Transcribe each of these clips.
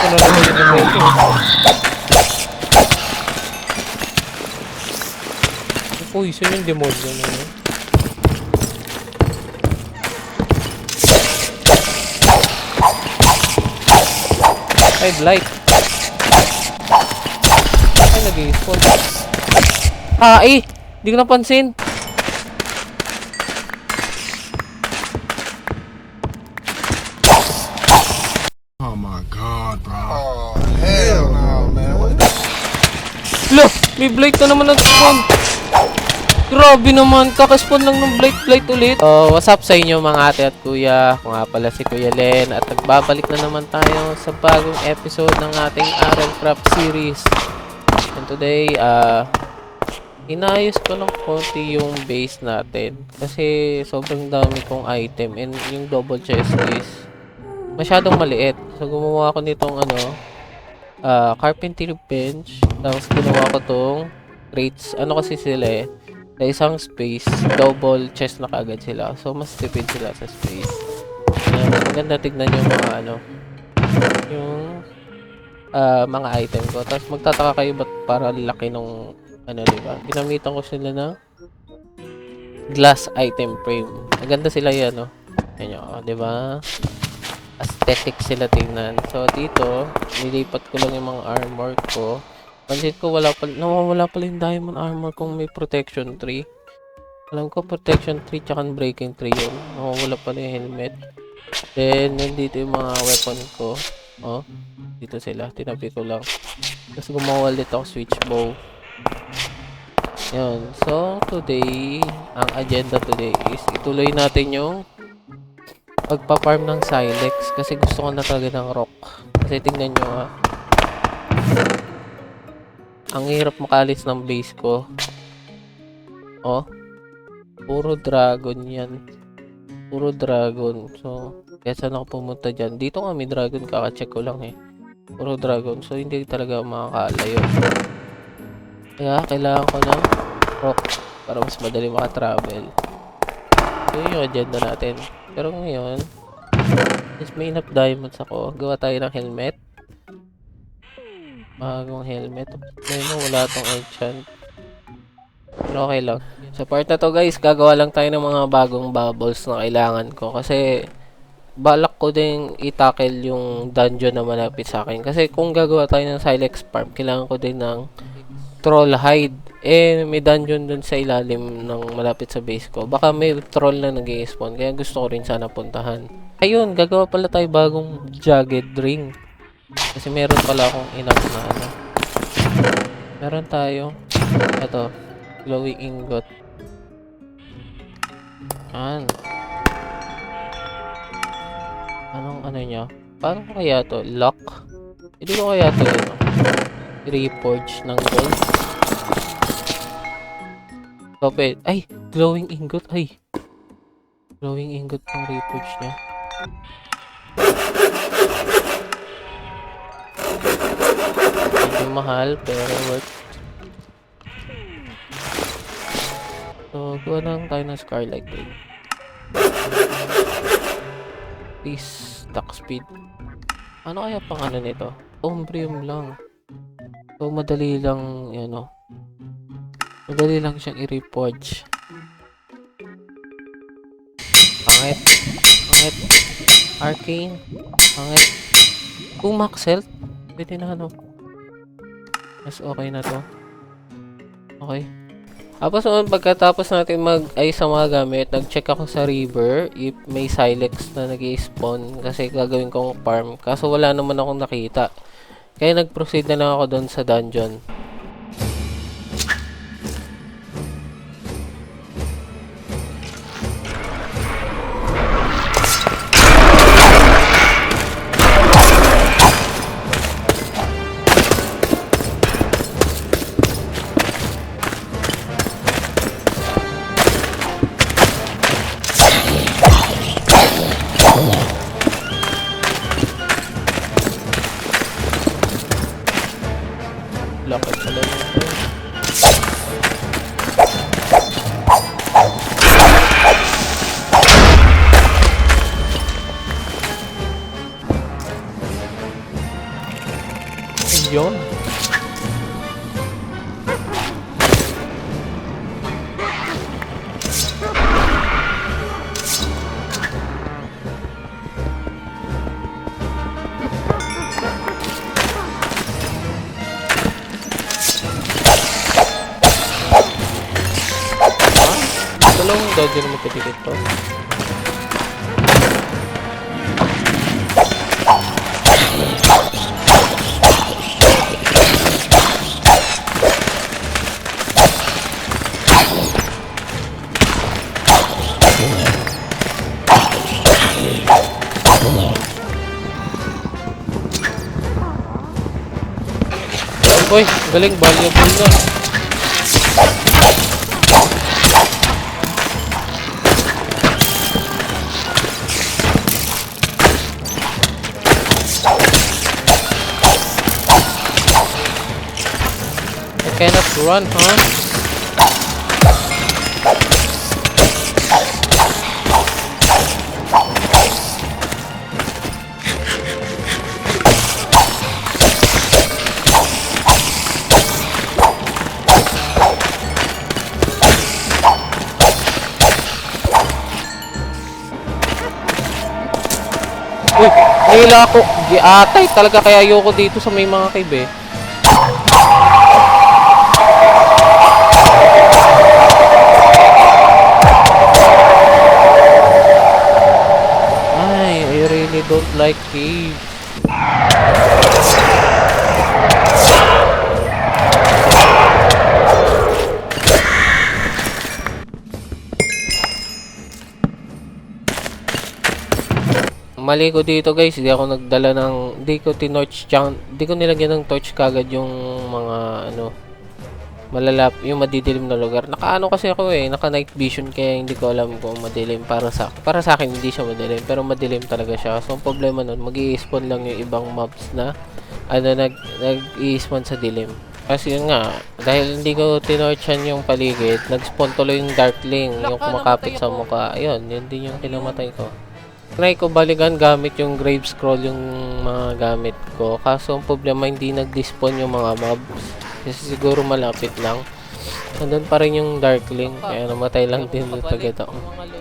na naman yung demonyo. Poison yung demonyo na yun. Ay, blight. Ay, nag-i-spawn. Eh! Hindi ko napansin. Oh my god, bro. Oh, hell no, man. Loh! May blight na naman nag-spawn. Grabe naman, kakaspawn lang ng blight ulit. So, what's up sa inyo mga ate at kuya? Ako nga pala si Kuya Len at nagbabalik na naman tayo sa bagong episode ng ating Arrow Craft series. And today, inayos ko lang konti yung base natin kasi sobrang dami kong item and yung double chest is masyadong maliit. So, gumawa ako nitong carpentry bench. Tapos ginawa ko tong crates. Ano kasi sila eh? Sa isang space, double chest na kagad sila. So, mas tipid sila sa space. Maganda tignan yung mga yung mga item ko. Tapos magtataka kayo ba't para laki nung diba? Ginamitan ko sila ng glass item frame. Maganda sila yan, no? Yan yun, diba? Aesthetic sila tingnan. So, dito, nilipat ko lang yung mga armor ko. Pansin ko nawawala pala yung diamond armor kung may protection 3. Alam ko protection 3 tsaka breaking 3 yun. Nawawala pala yung helmet. Then, nandito yung mga weapon ko. Oh, dito sila. Tinabi ko lang. Tapos gumawa ulit ako switch bow. Yun. So, today, ang agenda today is ituloy natin yung pagpa-farm ng silex. Kasi gusto ko na talaga ng rock. Kasi tingnan nyo ang hirap makalis ng base ko. Oh. Puro dragon yan. Puro dragon. So, kaya saan ako pumunta dyan? Dito nga may dragon. Kaka-check ko lang eh. Puro dragon. So, hindi talaga makakalayo. Kaya, kailangan ko ng rock para mas madali makatravel. So, yun yung agenda natin. Pero ngayon, is may enough diamonds ako. Gawa tayo ng helmet. Bagong helmet. Wala tong enchant. Pero okay lang. Sa part na to guys, gagawa lang tayo ng mga bagong bubbles na kailangan ko. Kasi balak ko din i-tackle yung dungeon na malapit sa akin. Kasi kung gagawa tayo ng silex farm, kailangan ko din ng troll hide. Eh, may dungeon dun sa ilalim ng malapit sa base ko. Baka may troll na nag-i-spawn. Kaya gusto ko rin sana puntahan. Ayun, gagawa pala tayo bagong jagged ring. Kasi meron pala akong enough na meron tayo ito, glowing ingot. Anong niya? Paano kaya to? Lock? Hindi ko kaya to yun. Reforge ng gold. Stop. Ay! Glowing ingot. Ay! Glowing ingot pang reforge niya. Medyo mahal pero worth. So, gawa lang tayo ng Scarlet Ring. Please, stock speed. Ano kaya pang nito? Ombrium lang. So, madali lang, madali lang siyang i-reforge. Pangit. Arcane. Pangit. Kung max health, pwede na mas okay na to. Okay. Tapos pagkatapos natin mag-ayos sa mga gamit, nag-check ako sa river if may silex na nag-i-spawn kasi gagawin kong farm. Kaso wala naman akong nakita. Kaya nag-proceed na lang ako doon sa dungeon. Lakad pala nito. Yun. Tulong daw din mo titikit to. Uy, galing, valuable na. I cannot run, huh? Uy, nahila ako. Giatay talaga kaya ayoko dito sa may mga cave eh. Ay, I really don't like cave. Mali ko dito guys, di ako nagdala ng, di ko nilagyan ng torch kagad yung mga ano, yung madidilim na lugar. Nakaano kasi ako eh, naka night vision kaya hindi ko alam kung madilim para sa akin hindi siya madilim, pero madilim talaga siya. So ang problema nun, mag-i-spawn lang yung ibang mobs na nag-i-spawn sa dilim. Kasi yun nga, dahil hindi ko tinorchan yung paligid, nag-spawn tuloy yung darkling, yung kumakapit sa mukha. Ayun, yun din yung kinamatay ko. Try ko balikan gamit yung grave scroll yung mga gamit ko. Kaso ang problema hindi nag-despawn yung mga mobs. Kasi siguro malapit lang. Nandun pa rin yung darkling. Kaya namatay lang din yung tagad ako.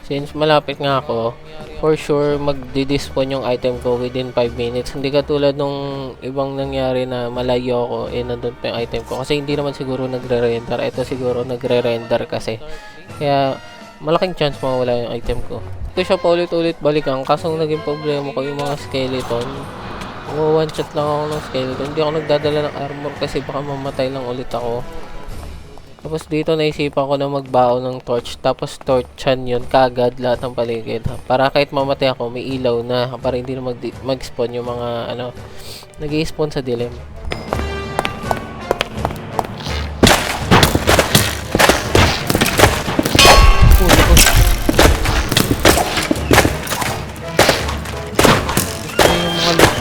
Since malapit nga ako, for sure magdi-despawn yung item ko within 5 minutes. Hindi katulad nung ibang nangyari na malayo ako, nandun pa yung item ko. Kasi hindi naman siguro nagre-render. Ito siguro nagre-render kasi. Kaya malaking chance mawala yung item ko. Ito siya paulit-ulit balikan, kaso naging problema ko yung mga skeleton. One shot lang ako ng skeleton. Hindi ako nagdadala ng armor kasi baka mamatay lang ulit ako. Tapos dito naisipan ko na magbaon ng torch. Tapos torchan yun kagad lahat ng paligid. Para kahit mamatay ako, may ilaw na. Para hindi na mag-spawn yung mga ano, nag-i-spawn sa dilim.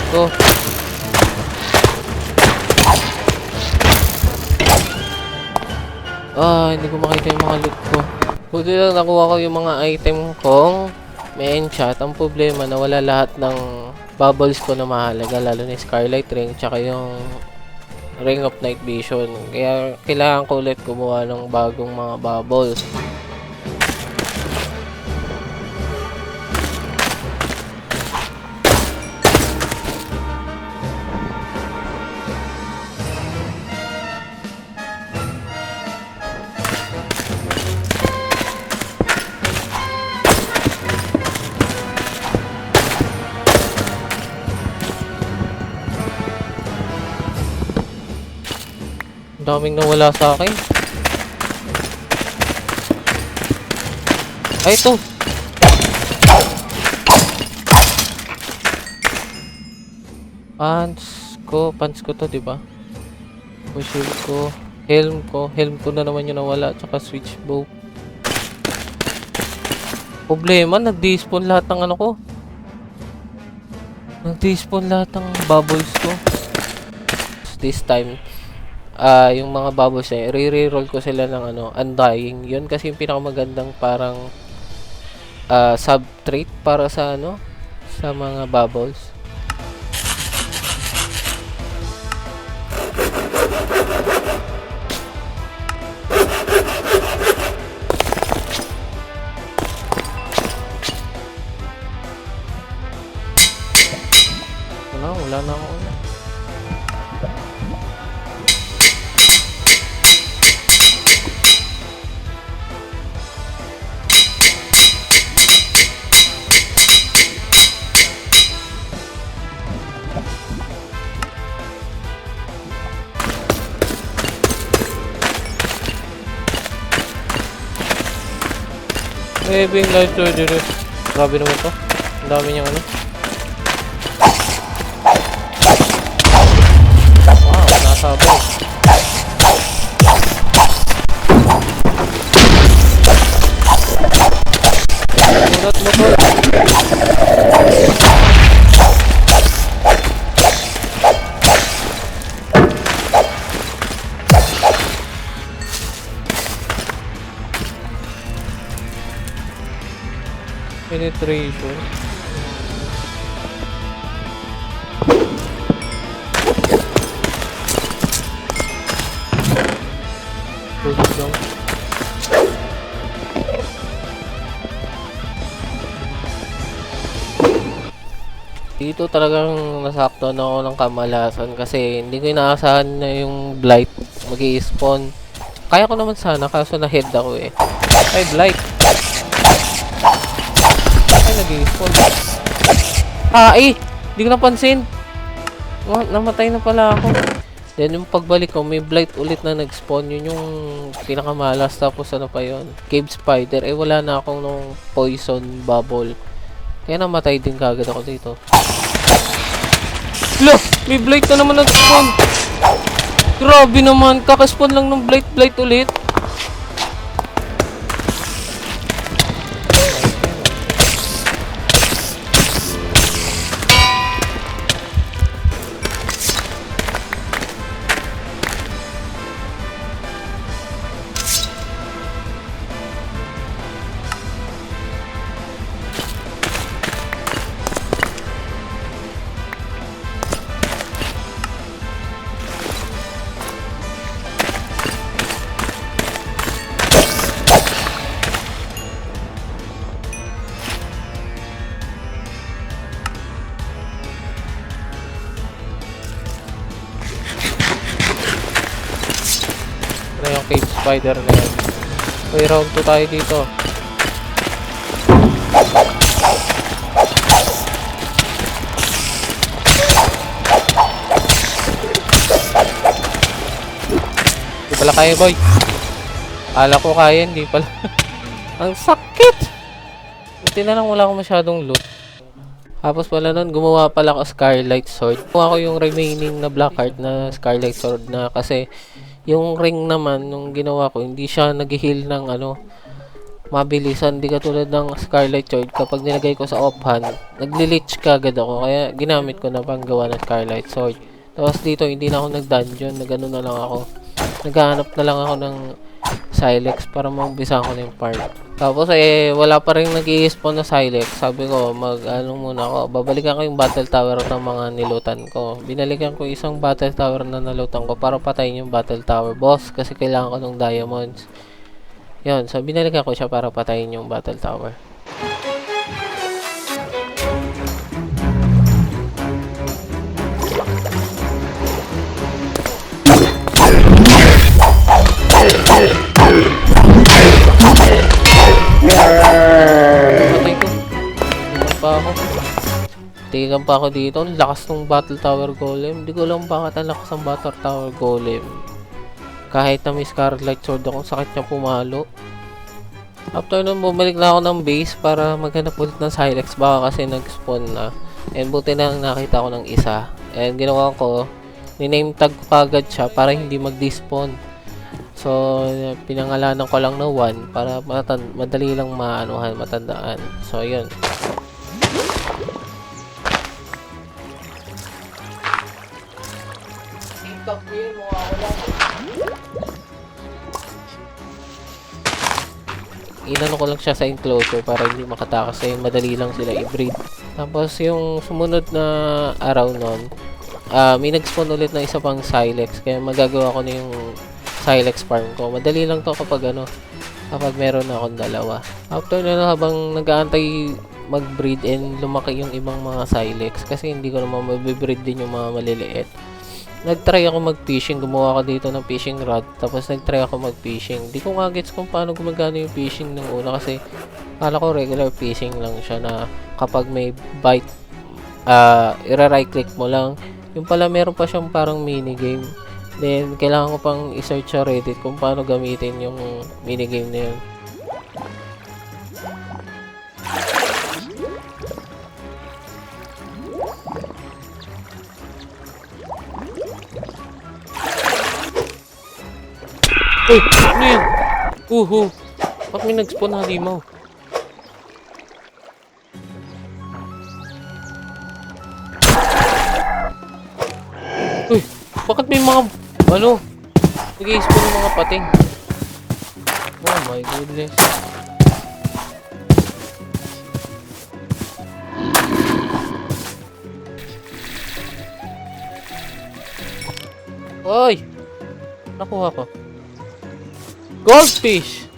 Ko. Hindi ko makita yung mga loot ko. Buti lang nakuha ko yung mga item kong may enchant. Ang problema na wala lahat ng bubbles ko na mahalaga, lalo na yung Scarlet Ring tsaka yung Ring of Night Vision. Kaya kailangan ko ulit gumawa ng bagong mga bubbles. Daming nawala sa akin. Ay, ito. Pants ko to, diba? Shield ko. Helm ko na naman yung nawala. Tsaka switch bow. Problema, nag-despawn lahat ng ano ko. Nag-despawn lahat ng bubbles ko. This time, yung mga bubbles na re-roll ko sila ng ano, undying. Yun kasi yung pinakamagandang parang sub-trait para sa ano, sa mga bubbles. Wala na ako. Bing light surgery. Grabe naman to. Ang dami niyang ano. Wow, nasabay. Mulat mo to. Penetration. Tulog lang. Dito talagang nasaktan ako ng kamalasan kasi hindi ko inaasahan na yung blight mag-i-spawn. Kaya ko naman sana kaso na-head ako eh. Ay, blight! Ay, nag-i-spawn. Di ko napansin. Namatay na pala ako. Then yung pagbalik ko, may blight ulit na nag-spawn. Yun yung pinakamalas. Tapos ano pa yun? Cave spider. Eh, wala na akong nung poison bubble. Kaya namatay din kagad ako dito. Look! May blight na naman nag-spawn. Grabe naman. Kakaspawn lang ng blight ulit. Na yung cave spider na yan. Okay, round 2 tayo dito. Hindi pala kaya, boy. Akala ko kaya, hindi pala. Ang sakit! Buti na lang wala akong masyadong loot. Tapos pala nun, gumawa pala ako Scarlet Sword. Gumawa ko yung remaining na black heart na Scarlet Sword na kasi yung ring naman, nung ginawa ko, hindi siya nag-heal ng ano, mabilisan. Hindi katulad ng Scarlet Sword. Kapag nilagay ko sa offhand, nagli-leech kagad ako. Kaya ginamit ko na pang gawa ng Scarlet Sword. Tapos dito, hindi na ako nag-dungeon. Nag-ano na lang ako. Naghahanap na lang ako ng Silex para maumpisa ko na yung part. Tapos wala pa rin nag-i-spawn na Silex. Sabi ko, muna ako. Babalikan ko yung battle tower ng mga nilutan ko. Binalikan ko isang battle tower na nalutan ko para patayin yung battle tower boss kasi kailangan ko ng diamonds. Yun, so binalikan ko siya para patayin yung battle tower. Patay ko. Tigan pa ako dito. Ang lakas ng battle tower golem. Hindi ko alam bakit ang lakas ng battle tower golem. Kahit na may Scarlet Sword akong sakit niya pumalo. After nun, bumalik na ako ng base para maghanap ulit ng Silex. Baka kasi nag-spawn na. And buti na lang nakita ko ng isa. And ginawa ko, niname tag ko kagad siya para hindi mag-despawn. So, pinangalanan ko lang na 1 para madali lang matandaan. So, yun. Inano ko lang siya sa enclosure para hindi makatakas kasi madali lang sila i-breed. Tapos, yung sumunod na araw nun, may nag-spawn ulit na isa pang Silex. Kaya magagawa ko na yung Silex farm ko. Madali lang to kapag kapag meron na akong dalawa. After na habang nag-aantay mag-breed and lumaki yung ibang mga Silex kasi hindi ko naman mabibreed din yung mga maliliit. Nag-try ako mag-fishing, gumawa ako dito ng fishing rod, tapos nag-try ako mag-fishing. Di ko nga gets kung paano gumagana yung fishing nung una kasi kala ko regular fishing lang siya na kapag may bite, i-right click mo lang. Yung pala meron pa siyang parang minigame. Then, kailangan ko pang i-search sa Reddit kung paano gamitin yung minigame na yun. Uy! Ano yun? Bakit may nag-spawn na halimaw? Uy! Bakit may mga... Ano? Nag-i-spawn ng mga pating. Oh my goodness. Oy! Nakuha ko. Goldfish!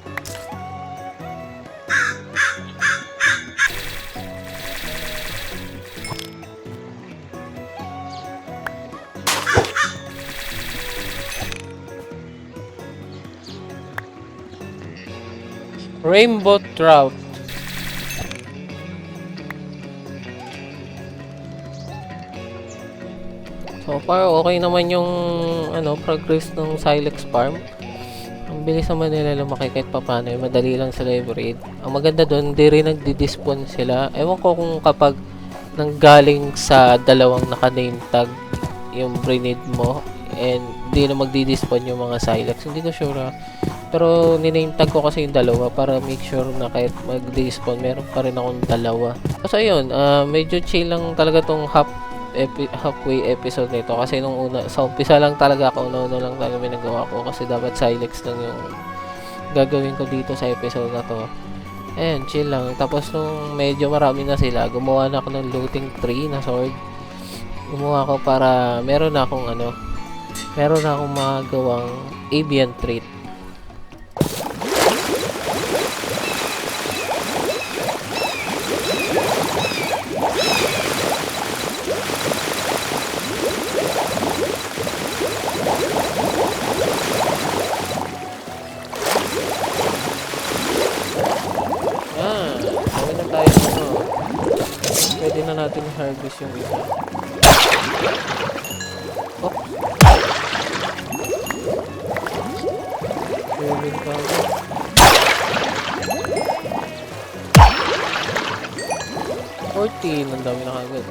Rainbow trout. So far, okay naman yung progress ng Silex farm. Ang bilis naman nila lumaki kahit papano. Madali lang sila i-breed. Ang maganda doon, di rin nagdi-despawn sila. Ewan ko kung kapag nanggaling sa dalawang naka-name tag yung breed mo and di na magdi-despawn yung mga Silex. Hindi ko sure pero niname tag ko kasi yung dalawa para make sure na kahit mag-despawn meron pa rin akong dalawa. So ayun, medyo chill lang talaga tong halfway episode nito kasi nung una sa umpisa lang talaga ako una lang talaga may nagawa ko kasi dapat Silex lang yung gagawin ko dito sa episode na to. Ayun, chill lang. Tapos nung medyo marami na sila, gumawa na ako ng looting tree na sword. Gumawa ko para meron na akong magawang avian trait. Gawin na tayo pwede na natin harvest yung isa. Oh! Pwede ka ako. 14, ang dami na kagad.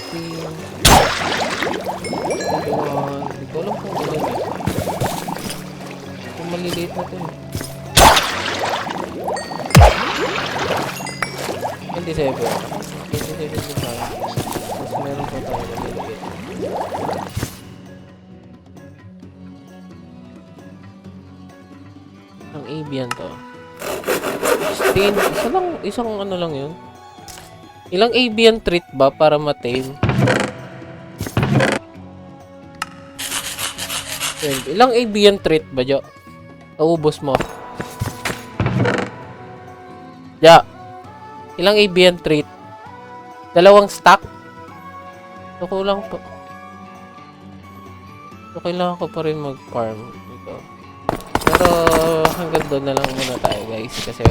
19. Hindi ko alam kung ilan eh. Kung maliliit na ito eh. 27 din tayo. Mas meron pa tayo maliliit. Ang avian to. Stain. Isang ano lang yun. Ilang avian trait ba para ma-tame? 12. Ilang avian trait ba, Jo? Naubos mo. Ja. Ilang avian trait? 2 stack? So, kulang pa. So, kailangan ko pa rin mag-farm dito. Pero, hanggang doon na lang muna tayo, guys. Kasi,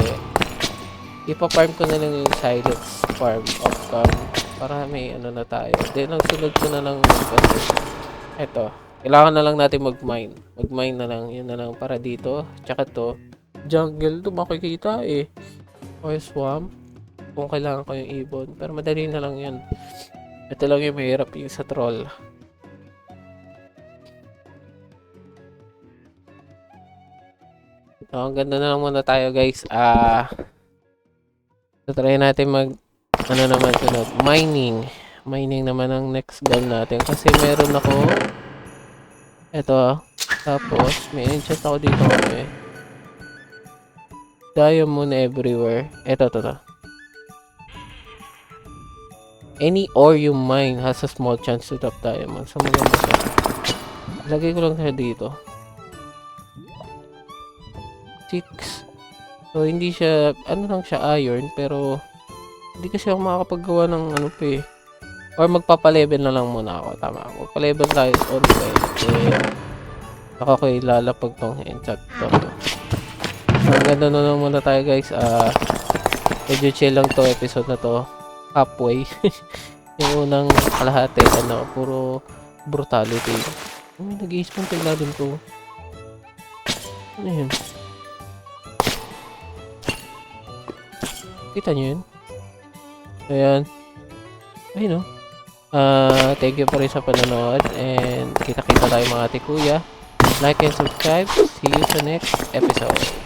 ipa-farm ko na lang yung Silex farm off-cam. Para may ano na tayo. Then, ang sunod ko na lang kasi, eto. Kailangan na lang natin mag-mine. Mag-mine na lang. Yun na lang para dito. Tsaka to. Jungle to makikita eh. O swamp. Kung kailangan ko yung ibon. Pero madali na lang yan. Ito lang yung mahirap yung sa troll. So, ang ganda na lang muna tayo guys. So, try natin ano naman sunod. Mining. Mining naman ang next goal natin. Kasi meron ako ito. Tapos, may enchant ako dito kami. Diamond everywhere. Ito. Any ore you mine has a small chance to drop diamond. So, maganda siya. Lagay ko lang siya dito. 6. So, hindi siya, ano lang siya, iron, pero hindi kasi ako makakapaggawa ng ano pa eh. Or magpapalevel na lang muna ako. Tama ako. Magpalevel tayo on well. Ako ko ilalapag tong enchant to. So, hanggang doon na muna tayo guys. Medyo chill lang to episode na to. Halfway. Yung unang kalahati, puro brutality. Nag-i-spawn tigla din to. Ano yun? Kita nyo yun? Ayan. Ayun o. Thank you pa rin sa panonood. And kita-kita tayo mga ate kuya. Like and subscribe. See you sa next episode.